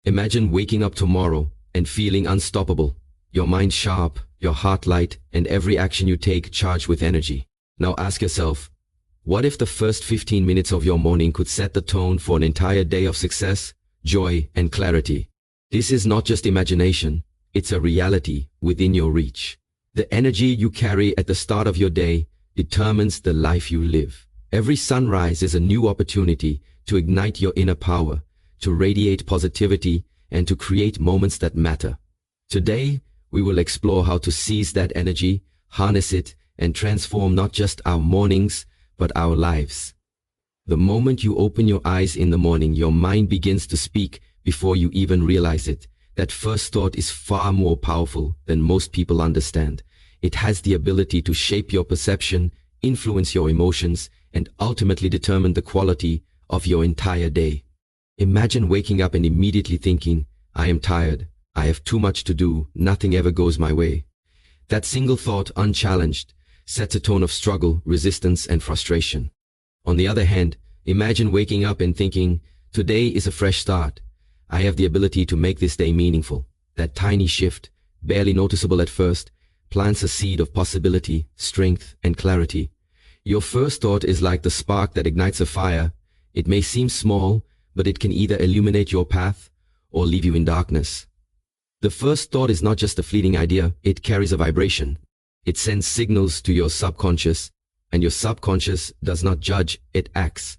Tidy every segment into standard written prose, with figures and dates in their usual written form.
Imagine waking up tomorrow and feeling unstoppable. Your mind sharp, your heart light, and every action you take charged with energy. Now ask yourself, what if the first 15 minutes of your morning could set the tone for an entire day of success, joy, and clarity? This is not just imagination, it's a reality within your reach. The energy you carry at the start of your day determines the life you live. Every sunrise is a new opportunity to ignite your inner power, to radiate positivity, and to create moments that matter. Today, we will explore how to seize that energy, harness it, and transform not just our mornings, but our lives. The moment you open your eyes in the morning, your mind begins to speak before you even realize it. That first thought is far more powerful than most people understand. It has the ability to shape your perception, influence your emotions, and ultimately determine the quality of your entire day. Imagine waking up and immediately thinking, I am tired, I have too much to do, nothing ever goes my way. That single thought, unchallenged, sets a tone of struggle, resistance, and frustration. On the other hand, imagine waking up and thinking, today is a fresh start. I have the ability to make this day meaningful. That tiny shift, barely noticeable at first, plants a seed of possibility, strength, and clarity. Your first thought is like the spark that ignites a fire. It may seem small, but it can either illuminate your path or leave you in darkness. The first thought is not just a fleeting idea, it carries a vibration. It sends signals to your subconscious, and your subconscious does not judge, it acts.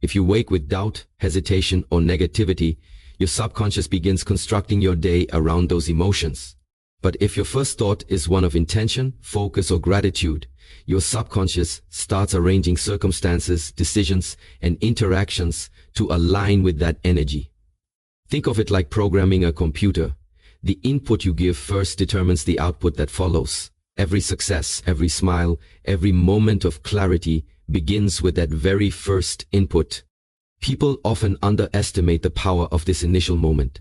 If you wake with doubt, hesitation, or negativity, your subconscious begins constructing your day around those emotions. But if your first thought is one of intention, focus, or gratitude, your subconscious starts arranging circumstances, decisions, and interactions to align with that energy. Think of it like programming a computer. The input you give first determines the output that follows. Every success, every smile, every moment of clarity begins with that very first input. People often underestimate the power of this initial moment.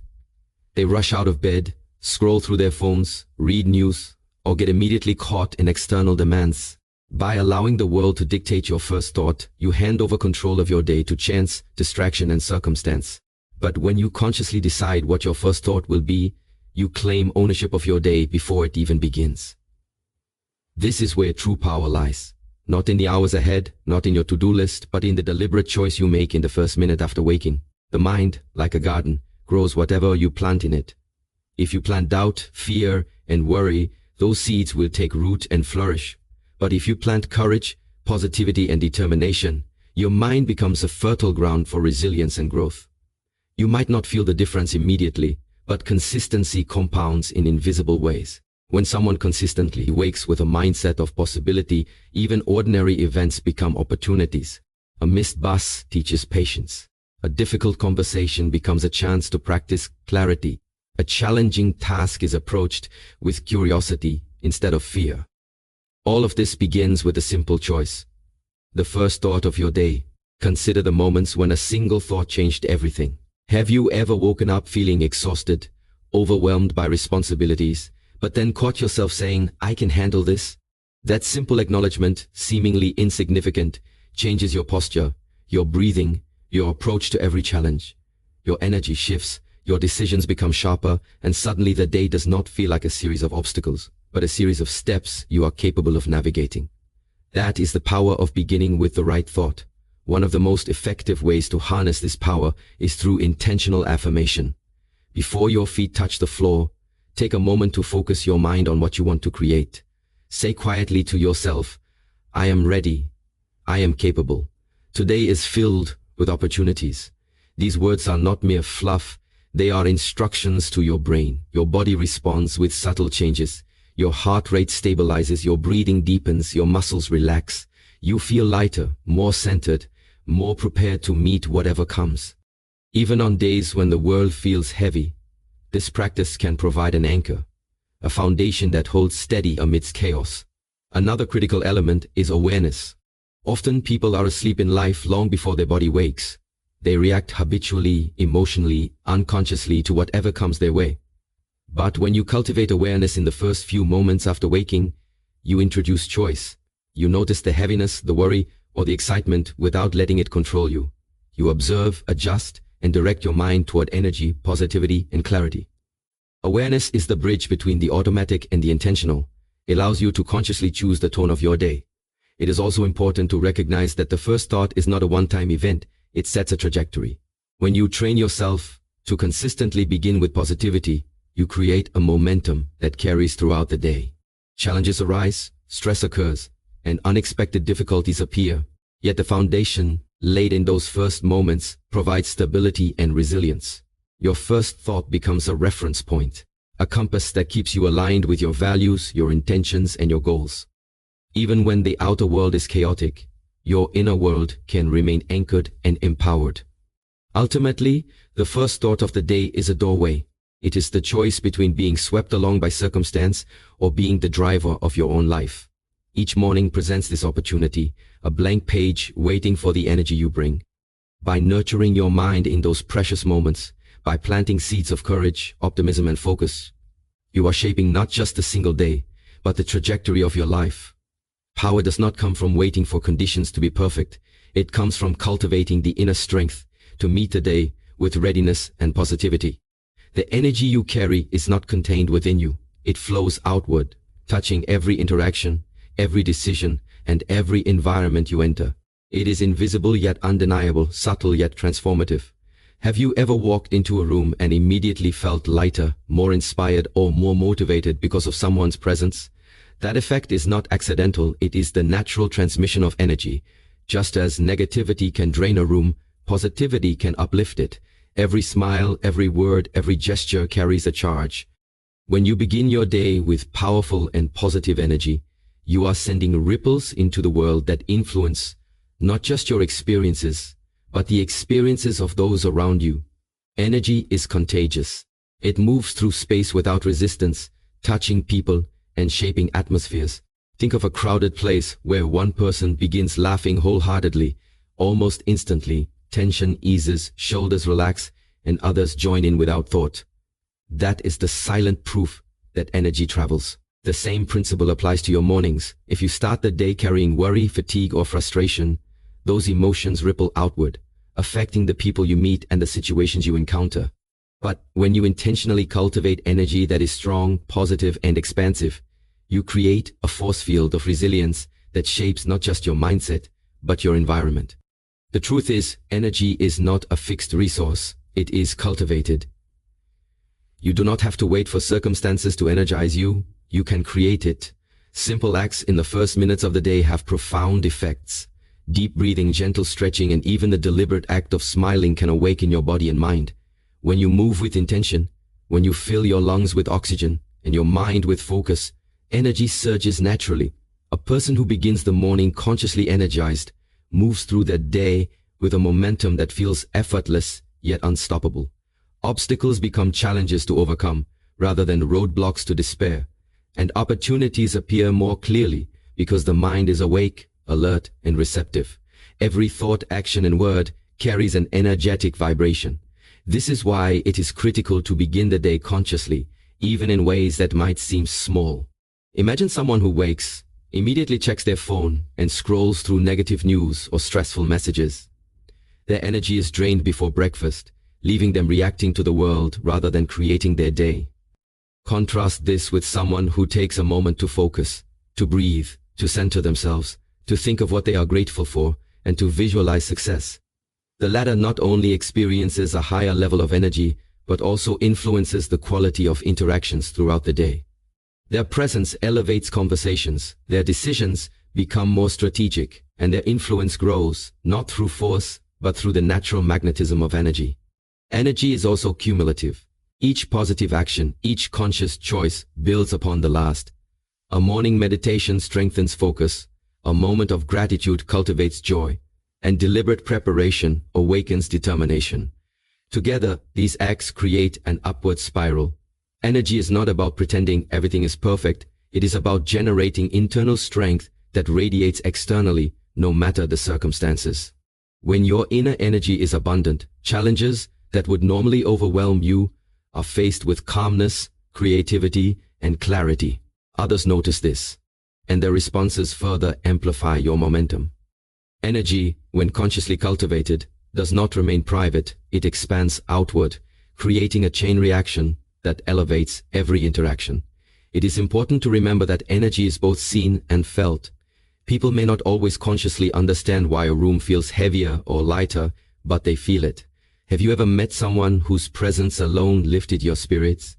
They rush out of bed, scroll through their phones, read news, or get immediately caught in external demands. By allowing the world to dictate your first thought, you hand over control of your day to chance, distraction, and circumstance. But when you consciously decide what your first thought will be, you claim ownership of your day before it even begins. This is where true power lies. Not in the hours ahead, not in your to-do list, but in the deliberate choice you make in the first minute after waking. The mind, like a garden, grows whatever you plant in it. If you plant doubt, fear, and worry, those seeds will take root and flourish. But if you plant courage, positivity, and determination, your mind becomes a fertile ground for resilience and growth. You might not feel the difference immediately, but consistency compounds in invisible ways. When someone consistently wakes with a mindset of possibility, even ordinary events become opportunities. A missed bus teaches patience. A difficult conversation becomes a chance to practice clarity. A challenging task is approached with curiosity instead of fear. All of this begins with a simple choice. The first thought of your day. Consider the moments when a single thought changed everything. Have you ever woken up feeling exhausted, overwhelmed by responsibilities, but then caught yourself saying, I can handle this? That simple acknowledgement, seemingly insignificant, changes your posture, your breathing, your approach to every challenge. Your energy shifts, your decisions become sharper, and suddenly the day does not feel like a series of obstacles, but a series of steps you are capable of navigating. That is the power of beginning with the right thought. One of the most effective ways to harness this power is through intentional affirmation. Before your feet touch the floor, take a moment to focus your mind on what you want to create. Say quietly to yourself, I am ready. I am capable. Today is filled with opportunities. These words are not mere fluff. They are instructions to your brain. Your body responds with subtle changes. Your heart rate stabilizes, your breathing deepens, your muscles relax. You feel lighter, more centered, more prepared to meet whatever comes. Even on days when the world feels heavy, this practice can provide an anchor, a foundation that holds steady amidst chaos. Another critical element is awareness. Often people are asleep in life long before their body wakes. They react habitually, emotionally, unconsciously to whatever comes their way. But when you cultivate awareness in the first few moments after waking, you introduce choice. You notice the heaviness, the worry, or the excitement without letting it control you. You observe, adjust, and direct your mind toward energy, positivity, and clarity. Awareness is the bridge between the automatic and the intentional. It allows you to consciously choose the tone of your day. It is also important to recognize that the first thought is not a one-time event, it sets a trajectory. When you train yourself to consistently begin with positivity, you create a momentum that carries throughout the day. Challenges arise, stress occurs, and unexpected difficulties appear, yet the foundation laid in those first moments provides stability and resilience. Your first thought becomes a reference point, a compass that keeps you aligned with your values, your intentions, and your goals. Even when the outer world is chaotic, your inner world can remain anchored and empowered. Ultimately, the first thought of the day is a doorway. It is the choice between being swept along by circumstance or being the driver of your own life. Each morning presents this opportunity, a blank page waiting for the energy you bring. By nurturing your mind in those precious moments, by planting seeds of courage, optimism, and focus, you are shaping not just a single day, but the trajectory of your life. Power does not come from waiting for conditions to be perfect. It comes from cultivating the inner strength to meet the day with readiness and positivity. The energy you carry is not contained within you. It flows outward, touching every interaction, every decision, and every environment you enter. It is invisible yet undeniable, subtle yet transformative. Have you ever walked into a room and immediately felt lighter, more inspired, or more motivated because of someone's presence? That effect is not accidental, it is the natural transmission of energy. Just as negativity can drain a room, positivity can uplift it. Every smile, every word, every gesture carries a charge. When you begin your day with powerful and positive energy, you are sending ripples into the world that influence not just your experiences, but the experiences of those around you. Energy is contagious. It moves through space without resistance, touching people and shaping atmospheres. Think of a crowded place where one person begins laughing wholeheartedly. Almost instantly, tension eases, shoulders relax, and others join in without thought. That is the silent proof that energy travels. The same principle applies to your mornings. If you start the day carrying worry, fatigue, or frustration, those emotions ripple outward, affecting the people you meet and the situations you encounter. But when you intentionally cultivate energy that is strong, positive, and expansive, you create a force field of resilience that shapes not just your mindset, but your environment. The truth is, energy is not a fixed resource, it is cultivated. You do not have to wait for circumstances to energize you, you can create it. Simple acts in the first minutes of the day have profound effects. Deep breathing, gentle stretching, and even the deliberate act of smiling can awaken your body and mind. When you move with intention, when you fill your lungs with oxygen and your mind with focus, energy surges naturally. A person who begins the morning consciously energized moves through the day with a momentum that feels effortless yet unstoppable. Obstacles become challenges to overcome rather than roadblocks to despair, and opportunities appear more clearly because the mind is awake, alert, and receptive. Every thought, action, and word carries an energetic vibration. This is why it is critical to begin the day consciously, even in ways that might seem small. Imagine someone who wakes, immediately checks their phone, and scrolls through negative news or stressful messages. Their energy is drained before breakfast, leaving them reacting to the world rather than creating their day. Contrast this with someone who takes a moment to focus, to breathe, to center themselves, to think of what they are grateful for, and to visualize success. The latter not only experiences a higher level of energy, but also influences the quality of interactions throughout the day. Their presence elevates conversations, their decisions become more strategic, and their influence grows, not through force, but through the natural magnetism of energy. Energy is also cumulative. Each positive action, each conscious choice builds upon the last. A morning meditation strengthens focus, a moment of gratitude cultivates joy, and deliberate preparation awakens determination. Together, these acts create an upward spiral. Energy is not about pretending everything is perfect, it is about generating internal strength that radiates externally, no matter the circumstances. When your inner energy is abundant, challenges that would normally overwhelm you are faced with calmness, creativity, and clarity. Others notice this, and their responses further amplify your momentum. Energy, when consciously cultivated, does not remain private, it expands outward, creating a chain reaction that elevates every interaction. It is important to remember that energy is both seen and felt. People may not always consciously understand why a room feels heavier or lighter, but they feel it. Have you ever met someone whose presence alone lifted your spirits?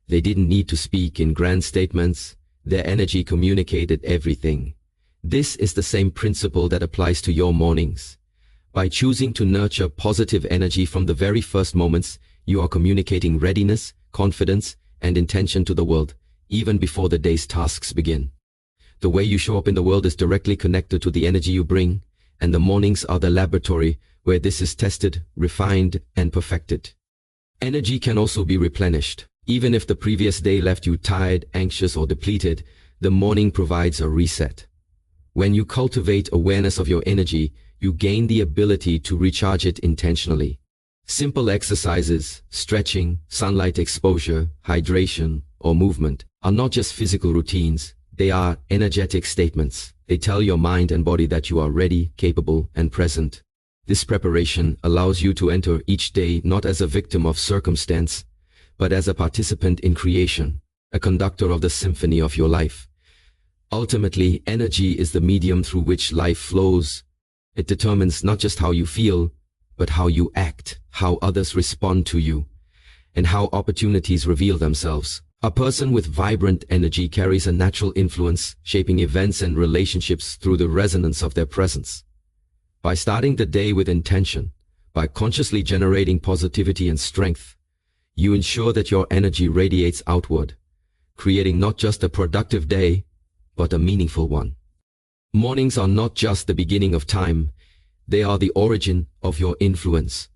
They didn't need to speak in grand statements. Their energy communicated everything. This is the same principle that applies to your mornings. By choosing to nurture positive energy from the very first moments, you are communicating readiness, confidence, and intention to the world, even before the day's tasks begin. The way you show up in the world is directly connected to the energy you bring, and the mornings are the laboratory where this is tested, refined, and perfected. Energy can also be replenished. Even if the previous day left you tired, anxious, or depleted, the morning provides a reset. When you cultivate awareness of your energy, you gain the ability to recharge it intentionally. Simple exercises, stretching, sunlight exposure, hydration, or movement are not just physical routines, they are energetic statements. They tell your mind and body that you are ready, capable, and present. This preparation allows you to enter each day not as a victim of circumstance, but as a participant in creation, a conductor of the symphony of your life. Ultimately, energy is the medium through which life flows. It determines not just how you feel, but how you act, how others respond to you, and how opportunities reveal themselves. A person with vibrant energy carries a natural influence, shaping events and relationships through the resonance of their presence. By starting the day with intention, by consciously generating positivity and strength, you ensure that your energy radiates outward, creating not just a productive day, but a meaningful one. Mornings are not just the beginning of time, they are the origin of your influence,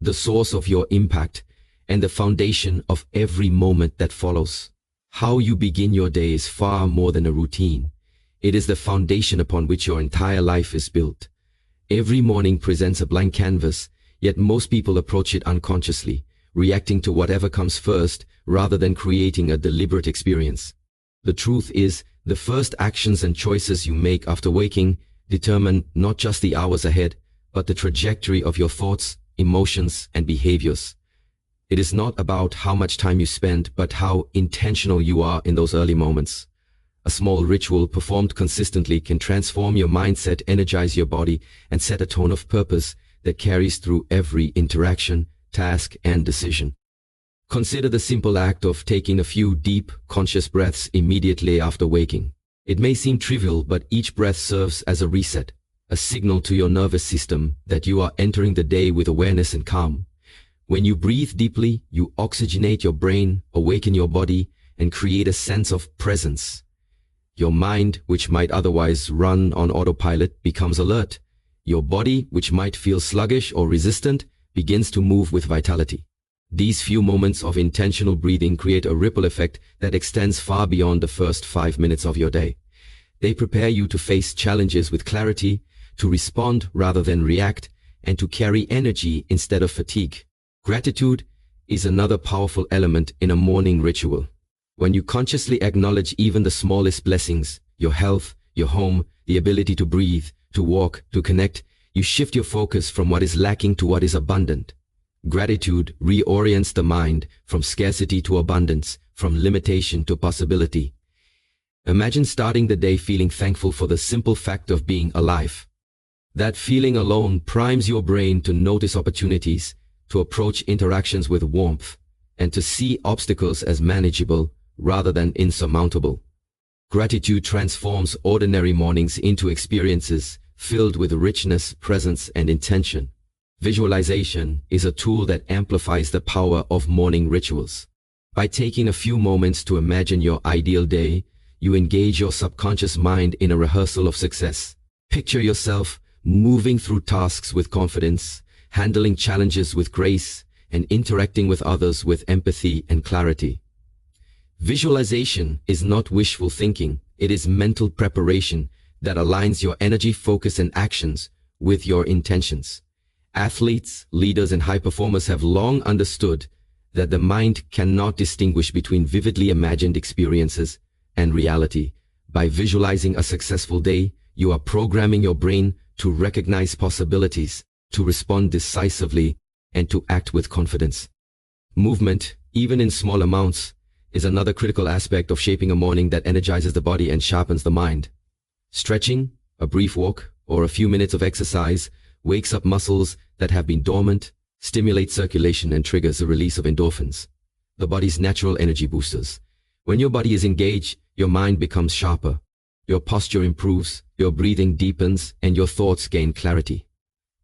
the source of your impact, and the foundation of every moment that follows. How you begin your day is far more than a routine. It is the foundation upon which your entire life is built. Every morning presents a blank canvas, yet most people approach it unconsciously, reacting to whatever comes first rather than creating a deliberate experience. The truth is, the first actions and choices you make after waking determine not just the hours ahead, but the trajectory of your thoughts, emotions, and behaviors. It is not about how much time you spend, but how intentional you are in those early moments. A small ritual performed consistently can transform your mindset, energize your body, and set a tone of purpose that carries through every interaction, task, and decision. Consider the simple act of taking a few deep, conscious breaths immediately after waking. It may seem trivial, but each breath serves as a reset, a signal to your nervous system that you are entering the day with awareness and calm. When you breathe deeply, you oxygenate your brain, awaken your body, and create a sense of presence. Your mind, which might otherwise run on autopilot, becomes alert. Your body, which might feel sluggish or resistant, begins to move with vitality. These few moments of intentional breathing create a ripple effect that extends far beyond the first 5 minutes of your day. They prepare you to face challenges with clarity, to respond rather than react, and to carry energy instead of fatigue. Gratitude is another powerful element in a morning ritual. When you consciously acknowledge even the smallest blessings, your health, your home, the ability to breathe, to walk, to connect, you shift your focus from what is lacking to what is abundant. Gratitude reorients the mind from scarcity to abundance, from limitation to possibility. Imagine starting the day feeling thankful for the simple fact of being alive. That feeling alone primes your brain to notice opportunities, to approach interactions with warmth, and to see obstacles as manageable rather than insurmountable. Gratitude transforms ordinary mornings into experiences filled with richness, presence, and intention. Visualization is a tool that amplifies the power of morning rituals. By taking a few moments to imagine your ideal day, you engage your subconscious mind in a rehearsal of success. Picture yourself moving through tasks with confidence, handling challenges with grace, and interacting with others with empathy and clarity. Visualization is not wishful thinking, it is mental preparation that aligns your energy, focus, and actions with your intentions. Athletes, leaders, and high performers have long understood that the mind cannot distinguish between vividly imagined experiences and reality. By visualizing a successful day, you are programming your brain to recognize possibilities, to respond decisively, and to act with confidence. Movement, even in small amounts, is another critical aspect of shaping a morning that energizes the body and sharpens the mind. Stretching, a brief walk, or a few minutes of exercise wakes up muscles that have been dormant, stimulates circulation, and triggers the release of endorphins, the body's natural energy boosters. When your body is engaged, your mind becomes sharper, your posture improves, your breathing deepens, and your thoughts gain clarity.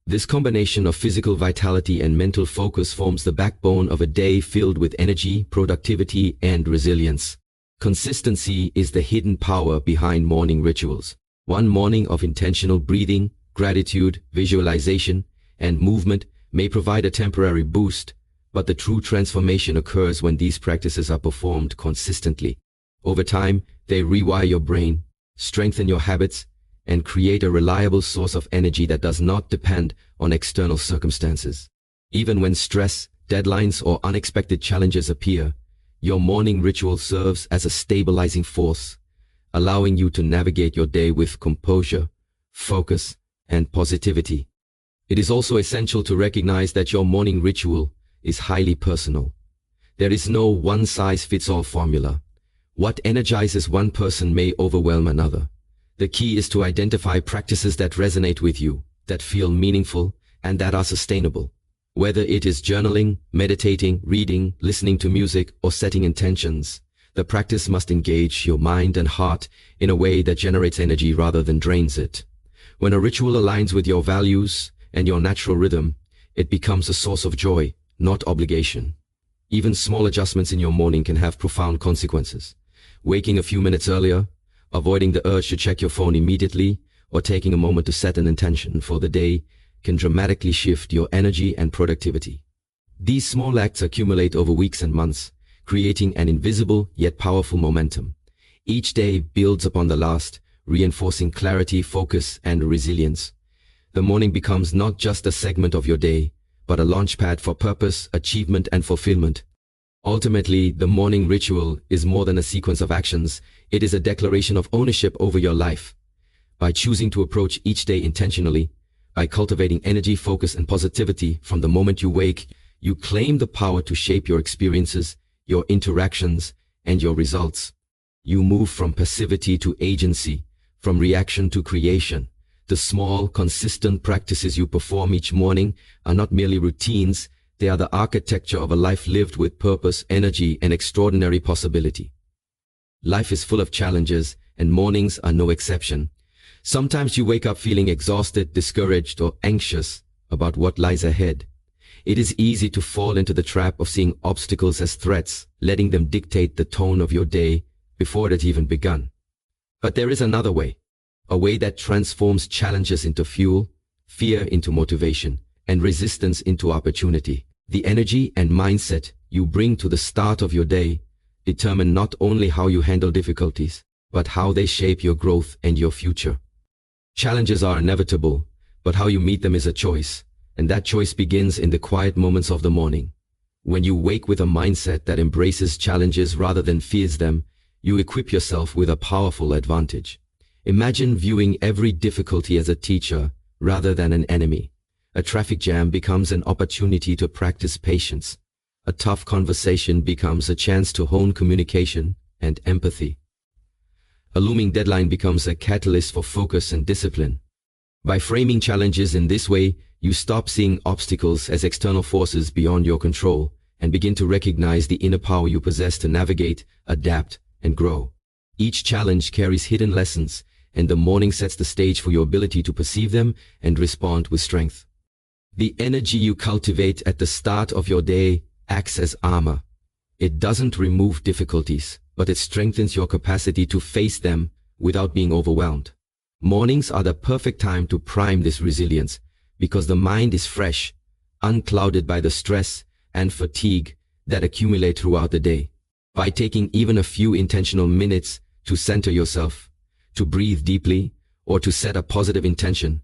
This combination of physical vitality and mental focus forms the backbone of a day filled with energy, productivity, and resilience. Consistency is the hidden power behind morning rituals. One morning of intentional breathing, gratitude, visualization, and movement may provide a temporary boost, but the true transformation occurs when these practices are performed consistently. Over time, they rewire your brain, strengthen your habits, and create a reliable source of energy that does not depend on external circumstances. Even when stress, deadlines, or unexpected challenges appear, your morning ritual serves as a stabilizing force, allowing you to navigate your day with composure, focus, and positivity. It is also essential to recognize that your morning ritual is highly personal. There is no one-size-fits-all formula. What energizes one person may overwhelm another. The key is to identify practices that resonate with you, that feel meaningful, and that are sustainable. Whether it is journaling, meditating, reading, listening to music, or setting intentions, the practice must engage your mind and heart in a way that generates energy rather than drains it. When a ritual aligns with your values and your natural rhythm, it becomes a source of joy, not obligation. Even small adjustments in your morning can have profound consequences. Waking a few minutes earlier, avoiding the urge to check your phone immediately, or taking a moment to set an intention for the day can dramatically shift your energy and productivity. These small acts accumulate over weeks and months, creating an invisible yet powerful momentum. Each day builds upon the last, reinforcing clarity, focus, and resilience. The morning becomes not just a segment of your day, but a launchpad for purpose, achievement, and fulfillment. Ultimately, the morning ritual is more than a sequence of actions. It is a declaration of ownership over your life. By choosing to approach each day intentionally, by cultivating energy, focus, and positivity from the moment you wake, you claim the power to shape your experiences, your interactions, and your results. You move from passivity to agency, from reaction to creation. The small, consistent practices you perform each morning are not merely routines. They are the architecture of a life lived with purpose, energy, and extraordinary possibility. Life is full of challenges, and mornings are no exception. Sometimes you wake up feeling exhausted, discouraged, or anxious about what lies ahead. It is easy to fall into the trap of seeing obstacles as threats, letting them dictate the tone of your day before it had even begun. But there is another way, a way that transforms challenges into fuel, fear into motivation, and resistance into opportunity. The energy and mindset you bring to the start of your day determine not only how you handle difficulties, but how they shape your growth and your future. Challenges are inevitable, but how you meet them is a choice, and that choice begins in the quiet moments of the morning. When you wake with a mindset that embraces challenges rather than fears them, you equip yourself with a powerful advantage. Imagine viewing every difficulty as a teacher rather than an enemy. A traffic jam becomes an opportunity to practice patience. A tough conversation becomes a chance to hone communication and empathy. A looming deadline becomes a catalyst for focus and discipline. By framing challenges in this way, you stop seeing obstacles as external forces beyond your control and begin to recognize the inner power you possess to navigate, adapt, and grow. Each challenge carries hidden lessons, and the morning sets the stage for your ability to perceive them and respond with strength. The energy you cultivate at the start of your day acts as armor. It doesn't remove difficulties, but it strengthens your capacity to face them without being overwhelmed. Mornings are the perfect time to prime this resilience because the mind is fresh, unclouded by the stress and fatigue that accumulate throughout the day. By taking even a few intentional minutes to center yourself, to breathe deeply, or to set a positive intention,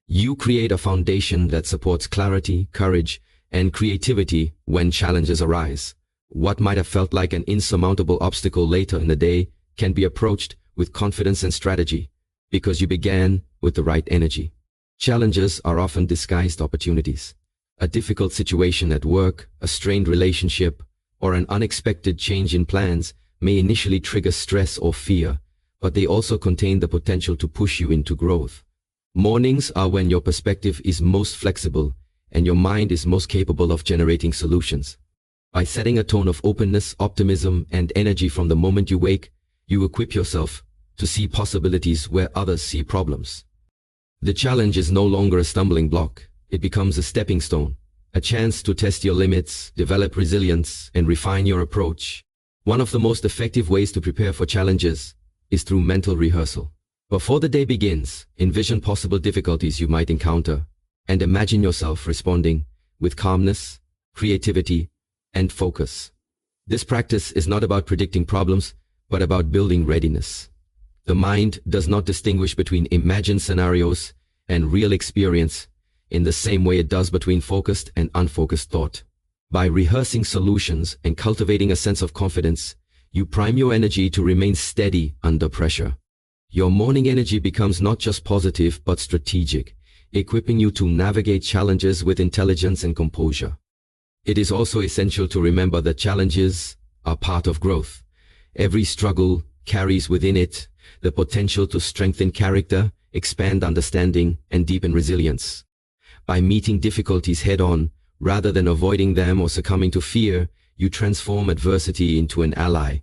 you create a foundation that supports clarity, courage, and creativity when challenges arise. What might have felt like an insurmountable obstacle later in the day can be approached with confidence and strategy because you began with the right energy. Challenges are often disguised opportunities. A difficult situation at work, a strained relationship, or an unexpected change in plans may initially trigger stress or fear, but they also contain the potential to push you into growth. Mornings are when your perspective is most flexible and your mind is most capable of generating solutions. By setting a tone of openness, optimism, and energy from the moment you wake, you equip yourself to see possibilities where others see problems. The challenge is no longer a stumbling block. It becomes a stepping stone, a chance to test your limits, develop resilience, and refine your approach. One of the most effective ways to prepare for challenges is through mental rehearsal. Before the day begins, envision possible difficulties you might encounter and imagine yourself responding with calmness, creativity, and focus. This practice is not about predicting problems, but about building readiness. The mind does not distinguish between imagined scenarios and real experience in the same way it does between focused and unfocused thought. By rehearsing solutions and cultivating a sense of confidence, you prime your energy to remain steady under pressure. Your morning energy becomes not just positive but strategic, equipping you to navigate challenges with intelligence and composure. It is also essential to remember that challenges are part of growth. Every struggle carries within it the potential to strengthen character, expand understanding, and deepen resilience. By meeting difficulties head-on, rather than avoiding them or succumbing to fear, you transform adversity into an ally.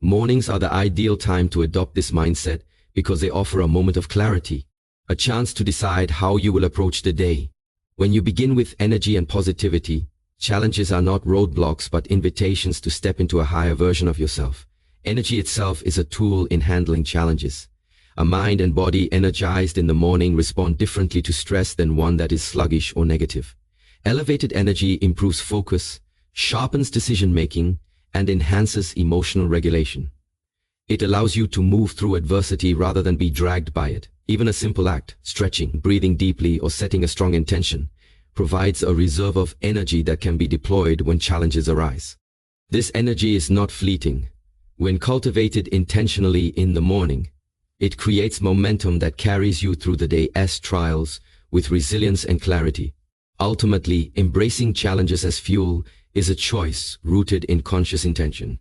Mornings are the ideal time to adopt this mindset because they offer a moment of clarity, a chance to decide how you will approach the day. When you begin with energy and positivity, challenges are not roadblocks but invitations to step into a higher version of yourself. Energy itself is a tool in handling challenges. A mind and body energized in the morning respond differently to stress than one that is sluggish or negative. Elevated energy improves focus, sharpens decision-making, and enhances emotional regulation. It allows you to move through adversity rather than be dragged by it. Even a simple act, stretching, breathing deeply, or setting a strong intention, provides a reserve of energy that can be deployed when challenges arise. This energy is not fleeting. When cultivated intentionally in the morning, it creates momentum that carries you through the day's trials with resilience and clarity. Ultimately, embracing challenges as fuel is a choice rooted in conscious intention.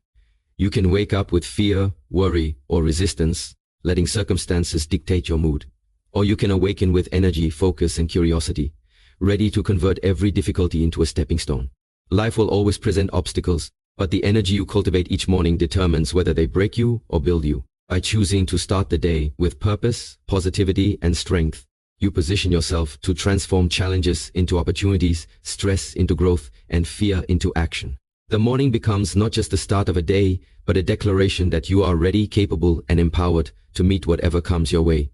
You can wake up with fear, worry, or resistance, letting circumstances dictate your mood. Or you can awaken with energy, focus, and curiosity, ready to convert every difficulty into a stepping stone. Life will always present obstacles, but the energy you cultivate each morning determines whether they break you or build you. By choosing to start the day with purpose, positivity, and strength, you position yourself to transform challenges into opportunities, stress into growth, and fear into action. The morning becomes not just the start of a day, but a declaration that you are ready, capable, and empowered to meet whatever comes your way.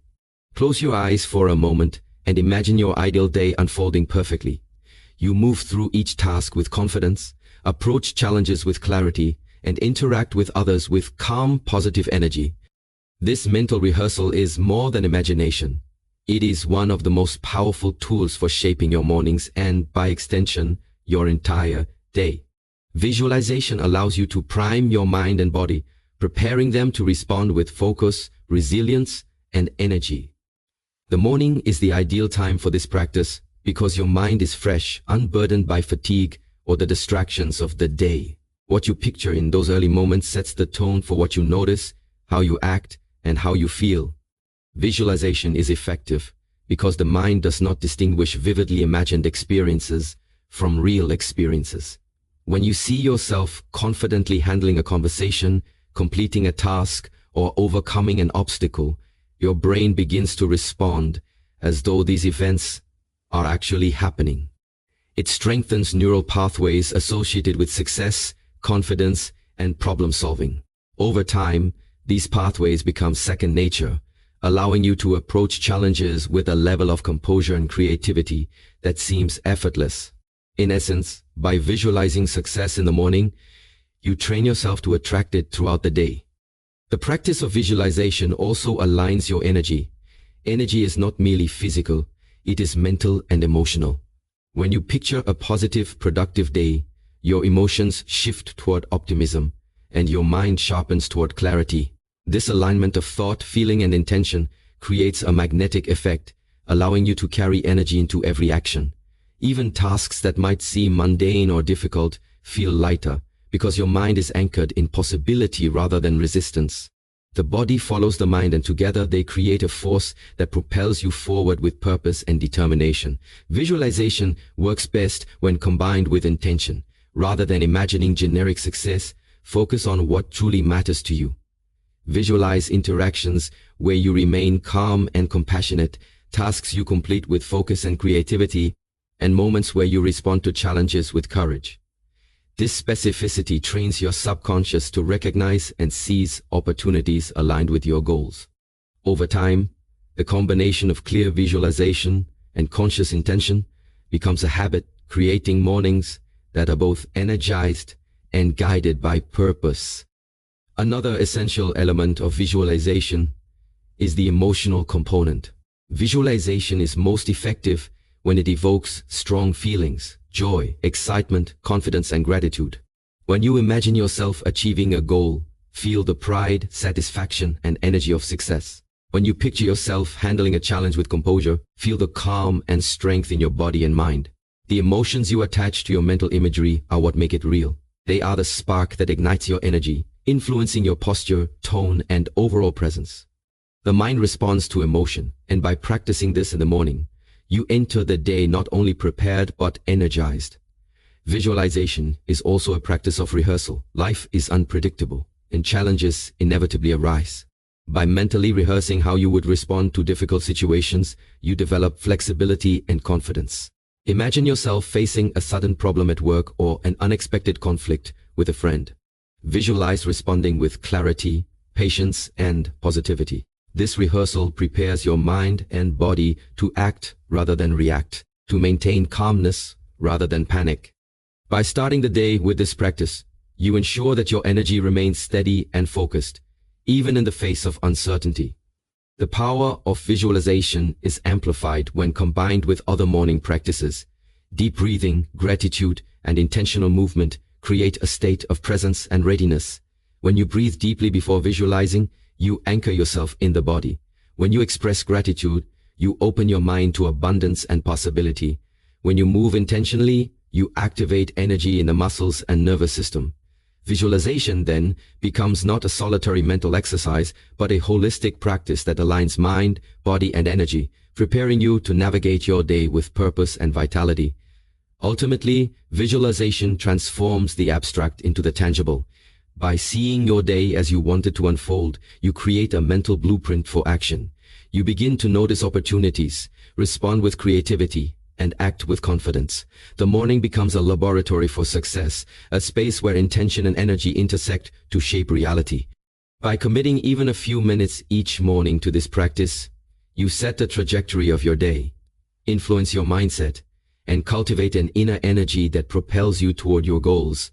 Close your eyes for a moment and imagine your ideal day unfolding perfectly. You move through each task with confidence, approach challenges with clarity, and interact with others with calm, positive energy. This mental rehearsal is more than imagination. It is one of the most powerful tools for shaping your mornings and, by extension, your entire day. Visualization allows you to prime your mind and body, preparing them to respond with focus, resilience, and energy. The morning is the ideal time for this practice because your mind is fresh, unburdened by fatigue or the distractions of the day. What you picture in those early moments sets the tone for what you notice, how you act, and how you feel. Visualization is effective because the mind does not distinguish vividly imagined experiences from real experiences. When you see yourself confidently handling a conversation, completing a task, or overcoming an obstacle, your brain begins to respond as though these events are actually happening. It strengthens neural pathways associated with success, confidence, and problem solving. Over time, these pathways become second nature, allowing you to approach challenges with a level of composure and creativity that seems effortless. In essence, by visualizing success in the morning, you train yourself to attract it throughout the day. The practice of visualization also aligns your energy. Energy is not merely physical, it is mental and emotional. When you picture a positive, productive day, your emotions shift toward optimism, and your mind sharpens toward clarity. This alignment of thought, feeling, and intention creates a magnetic effect, allowing you to carry energy into every action. Even tasks that might seem mundane or difficult feel lighter, because your mind is anchored in possibility rather than resistance. The body follows the mind, and together they create a force that propels you forward with purpose and determination. Visualization works best when combined with intention. Rather than imagining generic success, focus on what truly matters to you. Visualize interactions where you remain calm and compassionate, tasks you complete with focus and creativity, and moments where you respond to challenges with courage. This specificity trains your subconscious to recognize and seize opportunities aligned with your goals. Over time, the combination of clear visualization and conscious intention becomes a habit, creating mornings that are both energized and guided by purpose. Another essential element of visualization is the emotional component. Visualization is most effective when it evokes strong feelings, joy, excitement, confidence, and gratitude. When you imagine yourself achieving a goal, feel the pride, satisfaction, and energy of success. When you picture yourself handling a challenge with composure, feel the calm and strength in your body and mind. The emotions you attach to your mental imagery are what make it real. They are the spark that ignites your energy, influencing your posture, tone, and overall presence. The mind responds to emotion, and by practicing this in the morning, you enter the day not only prepared but energized. Visualization is also a practice of rehearsal. Life is unpredictable, and challenges inevitably arise. By mentally rehearsing how you would respond to difficult situations, you develop flexibility and confidence. Imagine yourself facing a sudden problem at work or an unexpected conflict with a friend. Visualize responding with clarity, patience, and positivity. This rehearsal prepares your mind and body to act rather than react, to maintain calmness rather than panic. By starting the day with this practice, you ensure that your energy remains steady and focused, even in the face of uncertainty. The power of visualization is amplified when combined with other morning practices. Deep breathing, gratitude, and intentional movement create a state of presence and readiness. When you breathe deeply before visualizing, you anchor yourself in the body. When you express gratitude, you open your mind to abundance and possibility. When you move intentionally, you activate energy in the muscles and nervous system. Visualization then becomes not a solitary mental exercise, but a holistic practice that aligns mind, body, and energy, preparing you to navigate your day with purpose and vitality. Ultimately, visualization transforms the abstract into the tangible. By seeing your day as you want it to unfold, you create a mental blueprint for action. You begin to notice opportunities, respond with creativity, and act with confidence. The morning becomes a laboratory for success, a space where intention and energy intersect to shape reality. By committing even a few minutes each morning to this practice, you set the trajectory of your day, influence your mindset, and cultivate an inner energy that propels you toward your goals.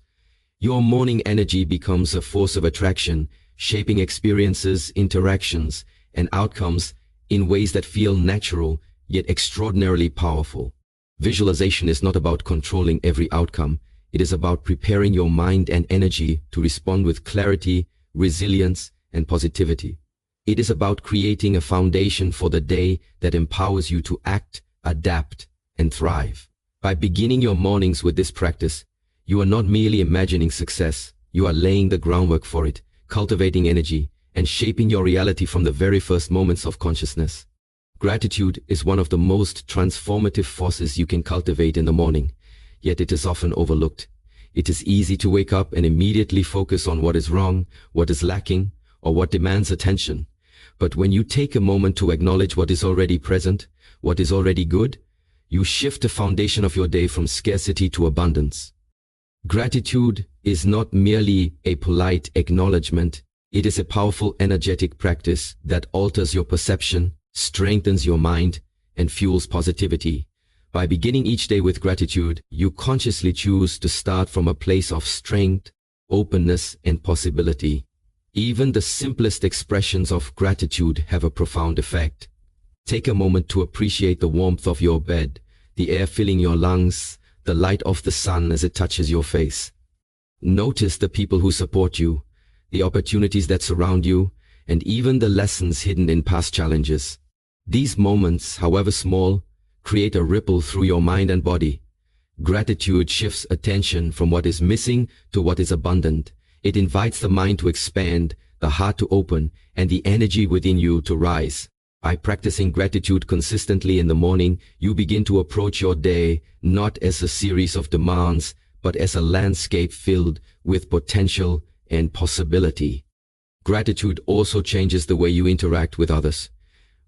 Your morning energy becomes a force of attraction, shaping experiences, interactions, and outcomes in ways that feel natural yet extraordinarily powerful. Visualization is not about controlling every outcome. It is about preparing your mind and energy to respond with clarity, resilience, and positivity. It is about creating a foundation for the day that empowers you to act, adapt, and thrive. By beginning your mornings with this practice, you are not merely imagining success, you are laying the groundwork for it, cultivating energy, and shaping your reality from the very first moments of consciousness. Gratitude is one of the most transformative forces you can cultivate in the morning, yet it is often overlooked. It is easy to wake up and immediately focus on what is wrong, what is lacking, or what demands attention. But when you take a moment to acknowledge what is already present, what is already good, you shift the foundation of your day from scarcity to abundance. Gratitude is not merely a polite acknowledgement, it is a powerful energetic practice that alters your perception, strengthens your mind, and fuels positivity. By beginning each day with gratitude, you consciously choose to start from a place of strength, openness, and possibility. Even the simplest expressions of gratitude have a profound effect. Take a moment to appreciate the warmth of your bed, the air filling your lungs, the light of the sun as it touches your face. Notice the people who support you, the opportunities that surround you, and even the lessons hidden in past challenges. These moments, however small, create a ripple through your mind and body. Gratitude shifts attention from what is missing to what is abundant. It invites the mind to expand, the heart to open, and the energy within you to rise. By practicing gratitude consistently in the morning, you begin to approach your day not as a series of demands, but as a landscape filled with potential and possibility. Gratitude also changes the way you interact with others.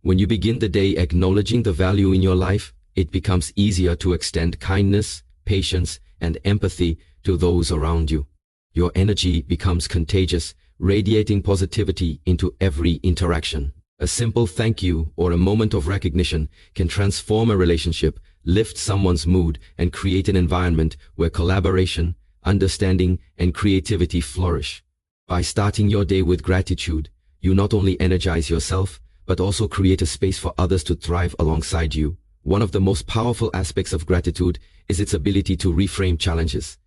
When you begin the day acknowledging the value in your life, it becomes easier to extend kindness, patience, and empathy to those around you. Your energy becomes contagious, radiating positivity into every interaction. A simple thank you or a moment of recognition can transform a relationship, lift someone's mood, and create an environment where collaboration, understanding, and creativity flourish. By starting your day with gratitude, you not only energize yourself, but also create a space for others to thrive alongside you. One of the most powerful aspects of gratitude is its ability to reframe challenges.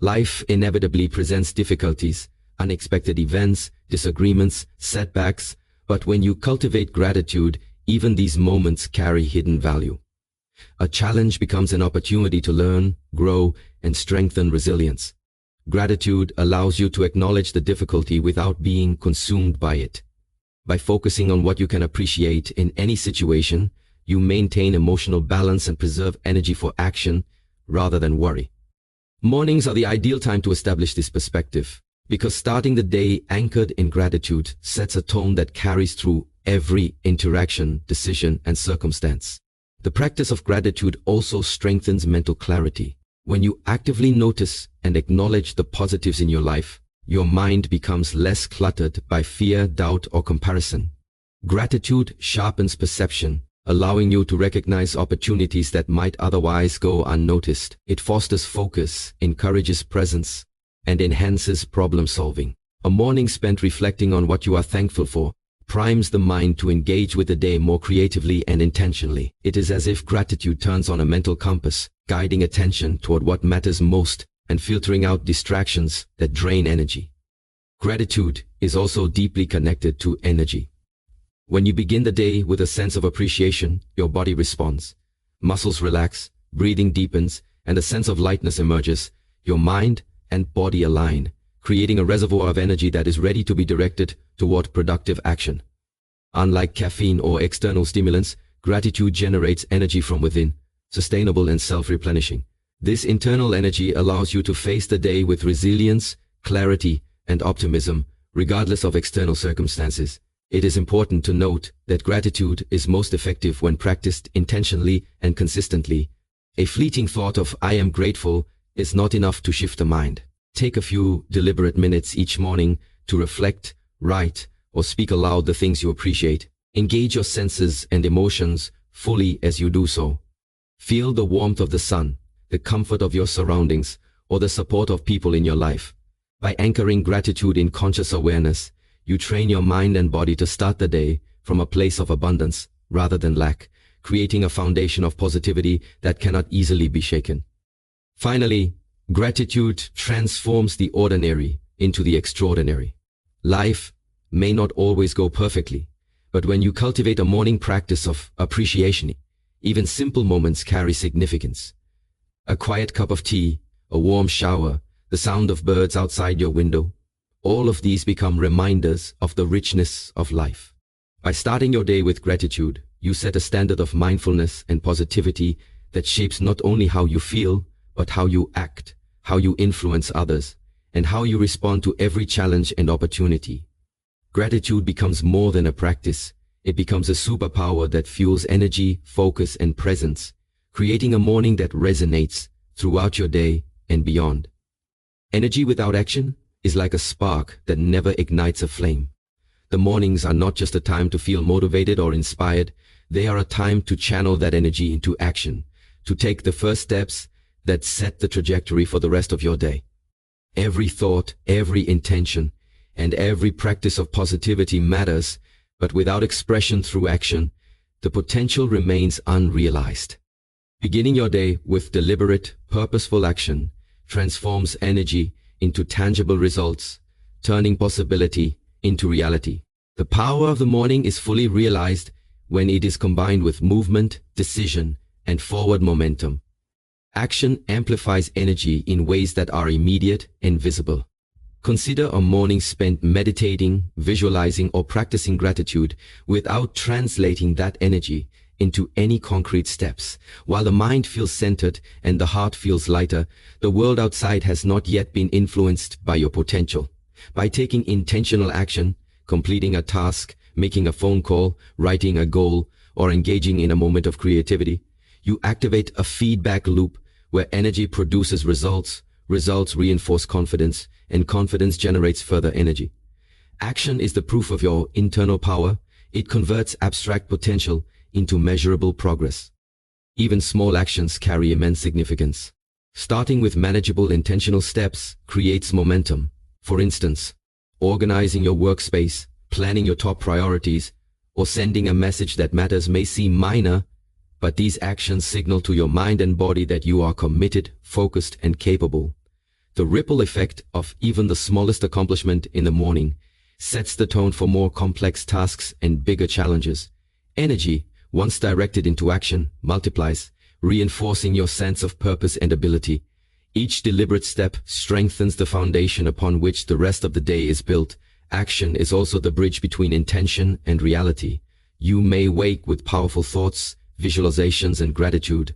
Life inevitably presents difficulties, unexpected events, disagreements, setbacks, but when you cultivate gratitude, even these moments carry hidden value. A challenge becomes an opportunity to learn, grow, and strengthen resilience. Gratitude allows you to acknowledge the difficulty without being consumed by it. By focusing on what you can appreciate in any situation, you maintain emotional balance and preserve energy for action rather than worry. Mornings are the ideal time to establish this perspective, because starting the day anchored in gratitude sets a tone that carries through every interaction, decision, and circumstance. The practice of gratitude also strengthens mental clarity. When you actively notice and acknowledge the positives in your life, your mind becomes less cluttered by fear, doubt, or comparison. Gratitude sharpens perception, allowing you to recognize opportunities that might otherwise go unnoticed. It fosters focus, encourages presence, and enhances problem solving. A morning spent reflecting on what you are thankful for primes the mind to engage with the day more creatively and intentionally. It is as if gratitude turns on a mental compass, guiding attention toward what matters most and filtering out distractions that drain energy. Gratitude is also deeply connected to energy. When you begin the day with a sense of appreciation, your body responds. Muscles relax, breathing deepens, and a sense of lightness emerges. Your mind and body align, creating a reservoir of energy that is ready to be directed toward productive action. Unlike caffeine or external stimulants, gratitude generates energy from within, sustainable and self-replenishing. This internal energy allows you to face the day with resilience, clarity, and optimism, regardless of external circumstances. It is important to note that gratitude is most effective when practiced intentionally and consistently. A fleeting thought of "I am grateful" is not enough to shift the mind. Take a few deliberate minutes each morning to reflect, write, or speak aloud the things you appreciate. Engage your senses and emotions fully as you do so. Feel the warmth of the sun, the comfort of your surroundings, or the support of people in your life. By anchoring gratitude in conscious awareness, you train your mind and body to start the day from a place of abundance rather than lack, creating a foundation of positivity that cannot easily be shaken. Finally, gratitude transforms the ordinary into the extraordinary. Life may not always go perfectly, but when you cultivate a morning practice of appreciation, even simple moments carry significance. A quiet cup of tea, a warm shower, the sound of birds outside your window, all of these become reminders of the richness of life. By starting your day with gratitude, you set a standard of mindfulness and positivity that shapes not only how you feel, but how you act, how you influence others, and how you respond to every challenge and opportunity. Gratitude becomes more than a practice. It becomes a superpower that fuels energy, focus, and presence, creating a morning that resonates throughout your day and beyond. Energy without action is like a spark that never ignites a flame. The mornings are not just a time to feel motivated or inspired. They are a time to channel that energy into action, to take the first steps that set the trajectory for the rest of your day. Every thought, every intention, and every practice of positivity matters, but without expression through action, the potential remains unrealized. Beginning your day with deliberate, purposeful action transforms energy into tangible results, turning possibility into reality. The power of the morning is fully realized when it is combined with movement, decision, and forward momentum. Action amplifies energy in ways that are immediate and visible. Consider a morning spent meditating, visualizing, or practicing gratitude without translating that energy into any concrete steps. While the mind feels centered and the heart feels lighter, the world outside has not yet been influenced by your potential. By taking intentional action, completing a task, making a phone call, writing a goal, or engaging in a moment of creativity, you activate a feedback loop where energy produces results, results reinforce confidence, and confidence generates further energy. Action is the proof of your internal power. It converts abstract potential into measurable progress. Even small actions carry immense significance. Starting with manageable intentional steps creates momentum. For instance, organizing your workspace, planning your top priorities, or sending a message that matters may seem minor, but these actions signal to your mind and body that you are committed, focused, and capable. The ripple effect of even the smallest accomplishment in the morning sets the tone for more complex tasks and bigger challenges. Energy, once directed into action, multiplies, reinforcing your sense of purpose and ability. Each deliberate step strengthens the foundation upon which the rest of the day is built. Action is also the bridge between intention and reality. You may wake with powerful thoughts, visualizations, and gratitude,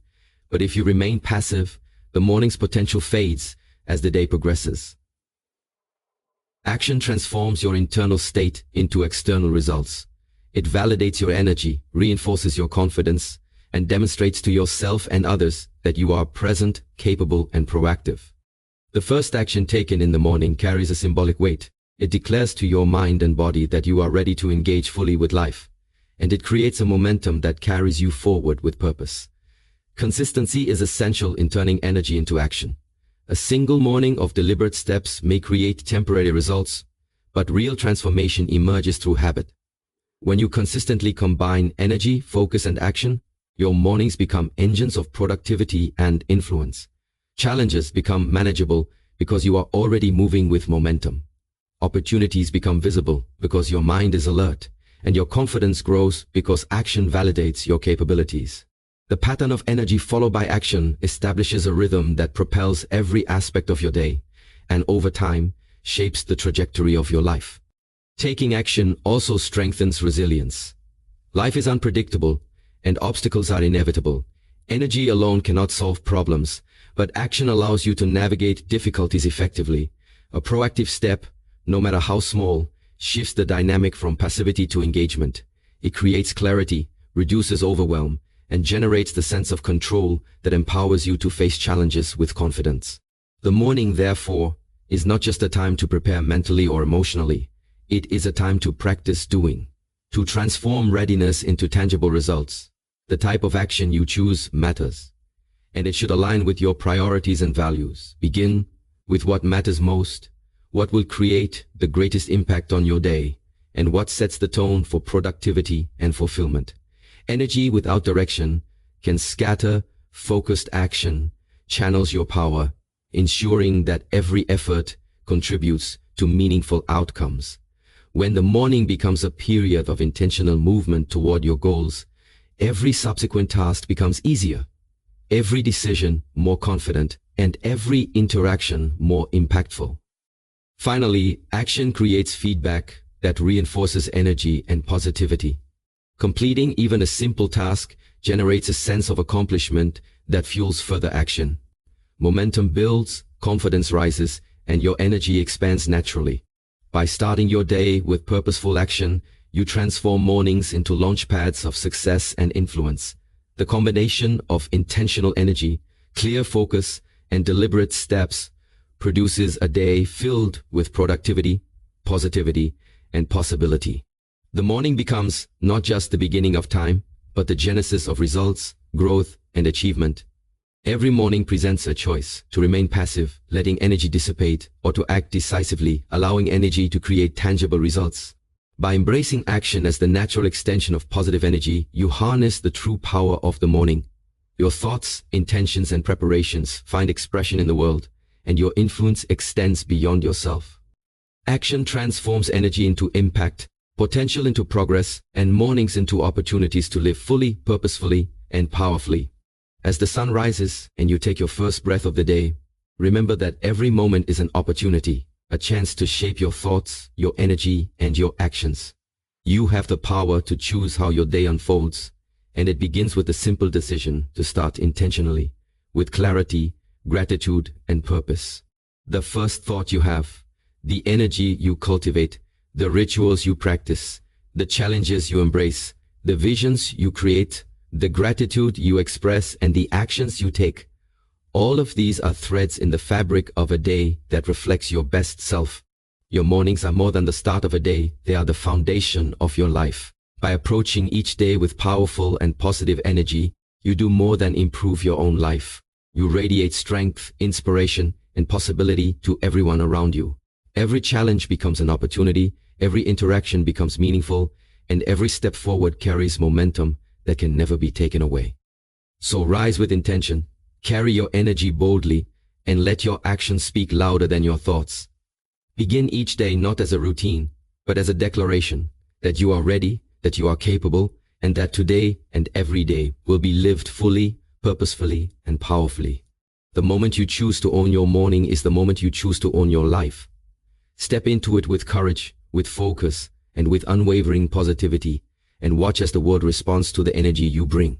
but if you remain passive, the morning's potential fades as the day progresses. Action transforms your internal state into external results. It validates your energy, reinforces your confidence, and demonstrates to yourself and others that you are present, capable, and proactive. The first action taken in the morning carries a symbolic weight. It declares to your mind and body that you are ready to engage fully with life, and it creates a momentum that carries you forward with purpose. Consistency is essential in turning energy into action. A single morning of deliberate steps may create temporary results, but real transformation emerges through habit. When you consistently combine energy, focus, and action, your mornings become engines of productivity and influence. Challenges become manageable because you are already moving with momentum. Opportunities become visible because your mind is alert, and your confidence grows because action validates your capabilities. The pattern of energy followed by action establishes a rhythm that propels every aspect of your day, and over time, shapes the trajectory of your life. Taking action also strengthens resilience. Life is unpredictable, and obstacles are inevitable. Energy alone cannot solve problems, but action allows you to navigate difficulties effectively. A proactive step, no matter how small, shifts the dynamic from passivity to engagement. It creates clarity, reduces overwhelm, and generates the sense of control that empowers you to face challenges with confidence. The morning, therefore, is not just a time to prepare mentally or emotionally. It is a time to practice doing, to transform readiness into tangible results. The type of action you choose matters, and it should align with your priorities and values. Begin with what matters most, what will create the greatest impact on your day, and what sets the tone for productivity and fulfillment. Energy without direction can scatter. Focused action channels your power, ensuring that every effort contributes to meaningful outcomes. When the morning becomes a period of intentional movement toward your goals, every subsequent task becomes easier, every decision more confident, and every interaction more impactful. Finally, action creates feedback that reinforces energy and positivity. Completing even a simple task generates a sense of accomplishment that fuels further action. Momentum builds, confidence rises, and your energy expands naturally. By starting your day with purposeful action, you transform mornings into launchpads of success and influence. The combination of intentional energy, clear focus, and deliberate steps produces a day filled with productivity, positivity, and possibility. The morning becomes not just the beginning of time, but the genesis of results, growth, and achievement. Every morning presents a choice: to remain passive, letting energy dissipate, or to act decisively, allowing energy to create tangible results. By embracing action as the natural extension of positive energy, you harness the true power of the morning. Your thoughts, intentions, and preparations find expression in the world, and your influence extends beyond yourself. Action transforms energy into impact, potential into progress, and mornings into opportunities to live fully, purposefully, and powerfully. As the sun rises and you take your first breath of the day, remember that every moment is an opportunity, a chance to shape your thoughts, your energy, and your actions. You have the power to choose how your day unfolds, and it begins with a simple decision to start intentionally, with clarity, gratitude, and purpose. The first thought you have, the energy you cultivate, the rituals you practice, the challenges you embrace, the visions you create, the gratitude you express, and the actions you take. All of these are threads in the fabric of a day that reflects your best self. Your mornings are more than the start of a day, they are the foundation of your life. By approaching each day with powerful and positive energy, you do more than improve your own life. You radiate strength, inspiration, and possibility to everyone around you. Every challenge becomes an opportunity, every interaction becomes meaningful, and every step forward carries momentum that can never be taken away. So rise with intention, carry your energy boldly, and let your actions speak louder than your thoughts. Begin each day not as a routine, but as a declaration that you are ready, that you are capable, and that today and every day will be lived fully, purposefully, and powerfully. The moment you choose to own your morning is the moment you choose to own your life. Step into it with courage, with focus, and with unwavering positivity, and watch as the world responds to the energy you bring.